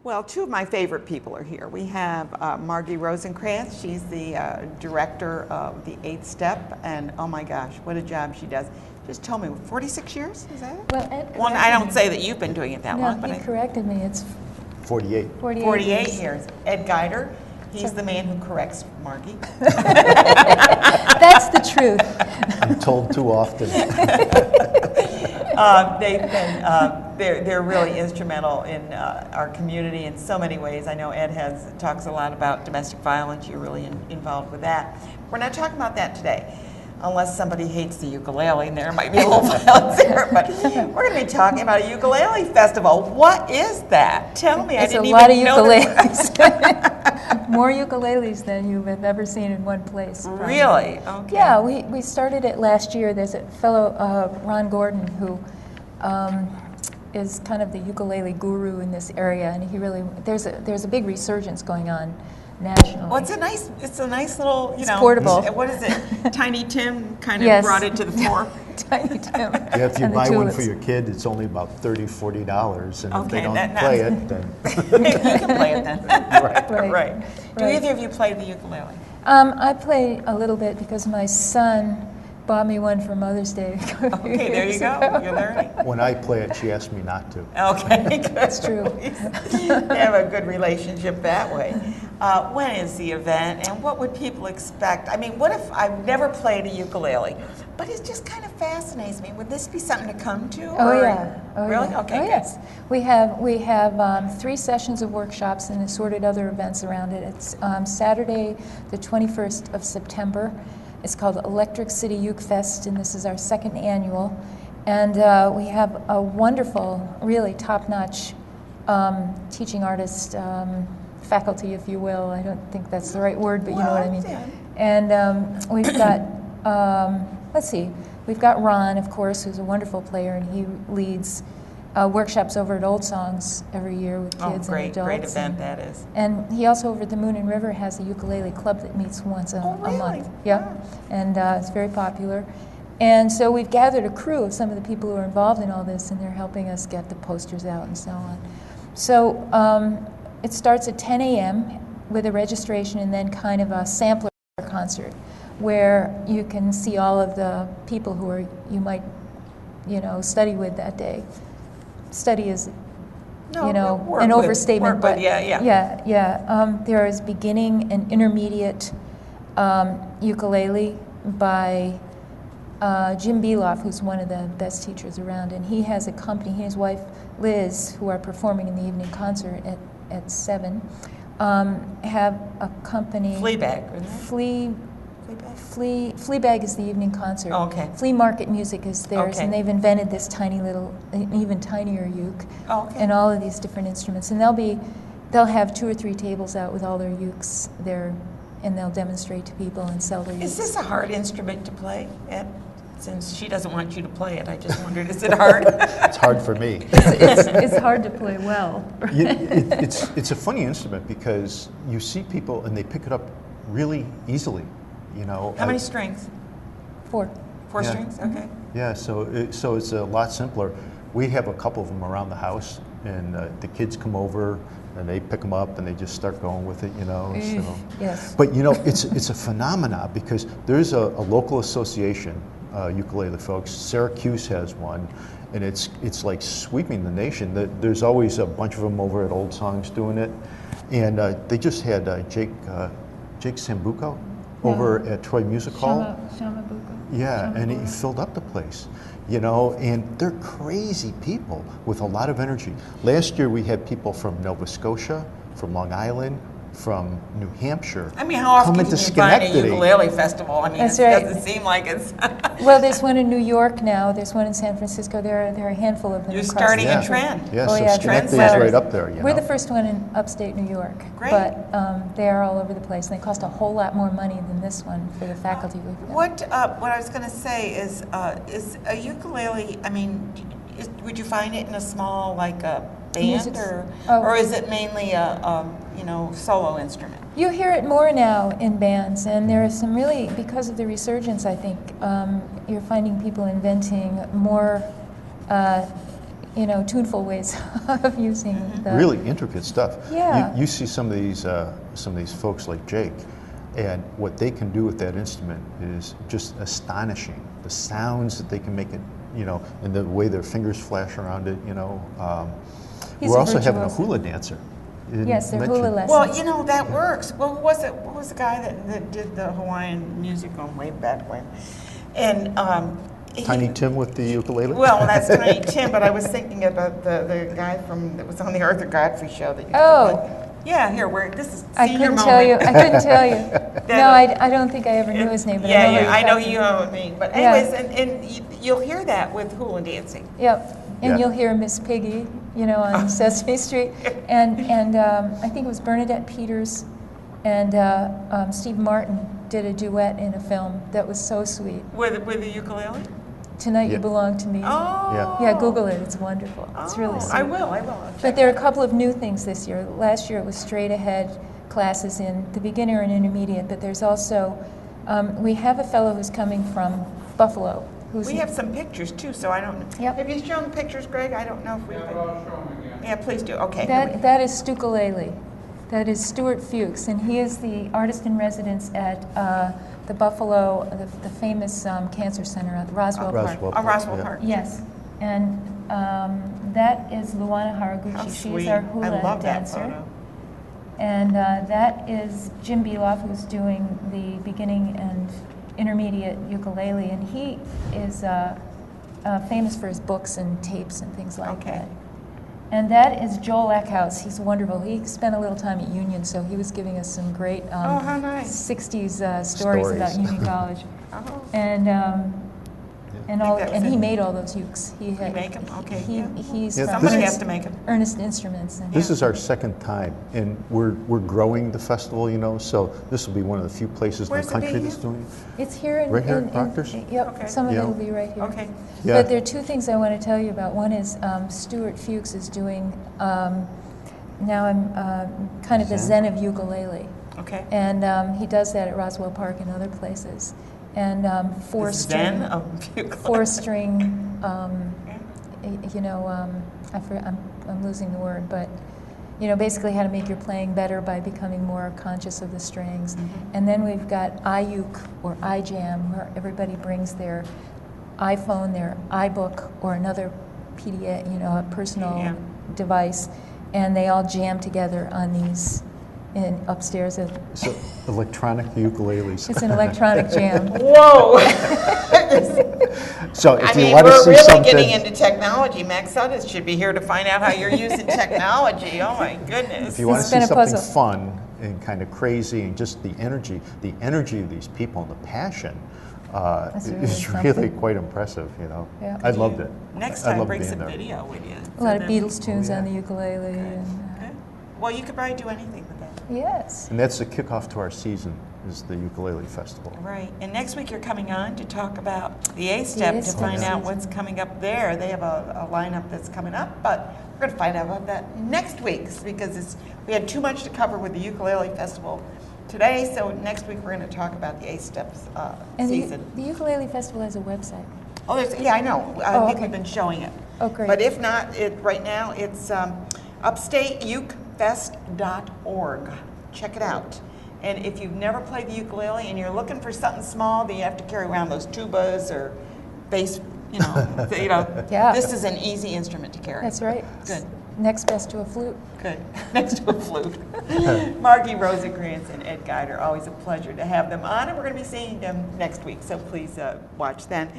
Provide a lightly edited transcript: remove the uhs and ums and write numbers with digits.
Well, two of my favorite people are here. We have Margie Rosenkrantz. She's the director of the 8th Step, and oh my gosh, what a job she does. Just told me, 46 years, is that it? Well, Ed Well, I don't say that you've been doing it that long, but but he corrected me. It's 48. 48 years. Ed Geider, he's the man who corrects Margie. That's the truth. I'm told too often. They've been, they're really instrumental in our community in so many ways. I know Ed talks a lot about domestic violence. You're really involved with that. We're not talking about that today, unless somebody hates the ukulele, and there might be a little violence there. But we're going to be talking about a ukulele festival. What is that? Tell me. It's I didn't a lot of even know ukuleles. More ukuleles than you have ever seen in one place. Probably. Really? Okay. Yeah, we started it last year. There's a fellow, Ron Gordon, who is kind of the ukulele guru in this area, and he really, there's a big resurgence going on nationally. Well, it's a nice little, you know. Portable. What is it? Tiny Tim kind of Yes. brought it to the fore. Tiny Tim. Yeah, if you and the buy one for tulips. your kid, it's only about $30, $40, and if Okay, they don't that- play it, then You can play it then. right. Right. Do Right. either of you play the ukulele? I play a little bit because my son bought me one for Mother's Day. Okay, there you go. You're learning. When I play it, she asks me not to. Okay, good. That's true. They have a good relationship that way. When is the event, and what would people expect? I mean, what if I've never played a ukulele, but it just kind of fascinates me? Would this be something to come to? Oh or- yeah. Oh, Really? yeah. Okay, Oh good. yes. We have 3 sessions of workshops and assorted other events around it. It's Saturday, the 21st of September. It's called Electric City UkeFest, and this is our 2nd annual. And we have a wonderful, really top-notch teaching artist, faculty, if you will. I don't think that's the right word, but you know what I mean. Yeah. And we've got, let's see, we've got Ron, of course, who's a wonderful player, and he leads workshops over at Old Songs every year with kids and adults. Great event that is. And he also, over at the Moon and River, has a ukulele club that meets once a really? month. Yeah, and it's very popular. And so we've gathered a crew of some of the people who are involved in all this, and they're helping us get the posters out and so on. So it starts at 10 a.m. with a registration and then kind of a sampler concert where you can see all of the people who you might, study with that day. Study is, No, work an with- overstatement, work with, but yeah. there is beginning and intermediate ukulele by Jim Beloff, who's one of the best teachers around, and he has a company. He and his wife Liz, who are performing in the evening concert at 7, have a company. Fleabag, isn't it? Fleabag is the evening concert. Oh, okay. Flea Market Music is theirs, Okay. and they've invented this tiny little, an even tinier uke, Oh, okay. and all of these different instruments. And they'll have 2 or 3 tables out with all their ukes there, and they'll demonstrate to people and sell their ukes. Is this a hard instrument to play, Ed? Since she doesn't want you to play it, I just wondered, is it hard? It's hard for me. It's hard to play well. It's a funny instrument because you see people and they pick it up really easily. How many strings? 4. 4 Yeah. strings? Okay. Yeah, so it's a lot simpler. We have a couple of them around the house, and the kids come over and they pick them up and they just start going with it, So. Yes. But it's a phenomena because there's a local association, ukulele folks. Syracuse has one, and it's like sweeping the nation. There's always a bunch of them over at Old Songs doing it, and they just had Jake Sambuco over at Troy Music Hall. Yeah, and he filled up the place, and they're crazy people with a lot of energy. Last year we had people from Nova Scotia, from Long Island, from New Hampshire. I mean, how often come can into you find a Schenectady. ukulele festival? I mean, That's it right. doesn't seem like it's... Well, there's one in New York now. There's one in San Francisco. There are a handful of them. You're across starting the a country. trend. Yeah, Oh, so yeah, Schenectady's trendsetters. right up there, We're the first one in upstate New York. Great. But they are all over the place, and they cost a whole lot more money than this one for the faculty we've got. What I was going to say is a ukulele, I mean, would you find it in a small, like a band, Music- or is it mainly a solo instrument? You hear it more now in bands, and there are some really, because of the resurgence, I think, you're finding people inventing more tuneful ways of using the Really intricate stuff. Yeah. You see some of these folks like Jake, and what they can do with that instrument is just astonishing. The sounds that they can make it, and the way their fingers flash around it. He's We're a also having a virtuoso. hula dancer. You didn't Yes, they're mention- hula lessons. Well, that works. Well, who was it? What was the guy that did the Hawaiian music on way back when? And Tiny Tim with the ukulele? well, that's Tiny Tim, but I was thinking about the guy that was on the Arthur Godfrey show that used to Oh. play. Yeah, here, this is I senior couldn't moment. tell you. I couldn't tell you. No, I don't think I ever knew his name. But Yeah, I know yeah, who I you're know talking you know what I mean. But Yeah. anyways, and you'll hear that with hula dancing. Yep. And Yeah. you'll hear Miss Piggy, on Sesame Street, and I think it was Bernadette Peters and Steve Martin did a duet in a film that was so sweet. With the ukulele? Tonight Yeah. You Belong to Me. Oh. Yeah, Google it. It's wonderful. It's really Oh, sweet. I will. I'll But check there are it a out. couple of new things this year. Last year it was straight ahead classes in the beginner and intermediate, but there's also, we have a fellow who's coming from Buffalo. We have some pictures too, so I don't know. Yep. Have you shown pictures, Greg? I don't know if we've. Yeah, but I'll show them again. Yeah, please do. Okay. here we- That is Stukalele. That is Stuart Fuchs, and he is the artist in residence at the Buffalo, the famous cancer center at Roswell Park. Roswell Oh, Roswell yeah. Park. Yes, and that is Luana Haraguchi. How She's sweet. our I hula love that dancer. photo. And that is Jim Beloff, who's doing the beginning and intermediate ukulele, and he is famous for his books and tapes and things like Okay. that. And that is Joel Eckhouse. He's wonderful. He spent a little time at Union, so he was giving us some great Oh, how nice. 60s stories about Stories. Union College. Oh. And I think that was he in- made all those ukes. He make 'em? Okay, He, yeah. He's Yeah, from Somebody this has is- to make them. Ernest Instruments. And This is our second time, and we're growing the festival, so this will be one of the few places in Where's the it country being that's used? doing it. It's here in Right here in in- Proctor's? Yep, Okay. some of Yeah. it will be right here. Okay. Yeah. But there are two things I want to tell you about. One is Stuart Fuchs is doing, now I'm kind of the Zen? Zen of ukulele. Okay. And he does that at Roswell Park and other places. And The four-string, Zen of ukulele. four-string, I'm losing the word, but basically how to make your playing better by becoming more conscious of the strings. And then we've got iUke or iJam, where everybody brings their iPhone, their iBook, or another PDA, a personal Yeah. device, and they all jam together on these upstairs. So electronic ukuleles. It's an electronic jam. Whoa! So if I you mean, want to we're see really something, getting into technology. Max Suddes should be here to find out how you're using technology. Oh my goodness. if you want to It's see been a something puzzle. fun and kind of crazy, and just the energy of these people and the passion That's really is something. really quite impressive. Yeah. I loved it. Next I time, loved bring being some there. video with you. A lot of So then- Beatles tunes yeah. on the ukulele. Good. And, Good. Well, you could probably do anything with that. yes. And that's the kickoff to our season, is the ukulele festival. Right. And next week you're coming on to talk about the A-Step to A-Step find out season. what's coming up there. They have a lineup that's coming up, but we're going to find out about that next week because we had too much to cover with the ukulele festival today. So next week we're going to talk about the A-Steps And season. the Ukulele Festival has a website. Oh, yeah, I know. I Oh, think okay. we've been showing it. Oh, great. But if not, right now it's upstateukeFest.org. Check it out. And if you've never played the ukulele and you're looking for something small that you have to carry around those tubas or bass, Yeah. this is an easy instrument to carry. That's right. Good. Next best to a flute. Good. Next to a flute. Margie Rosekrantz and Ed Guider, always a pleasure to have them on, and we're going to be seeing them next week, so please watch then.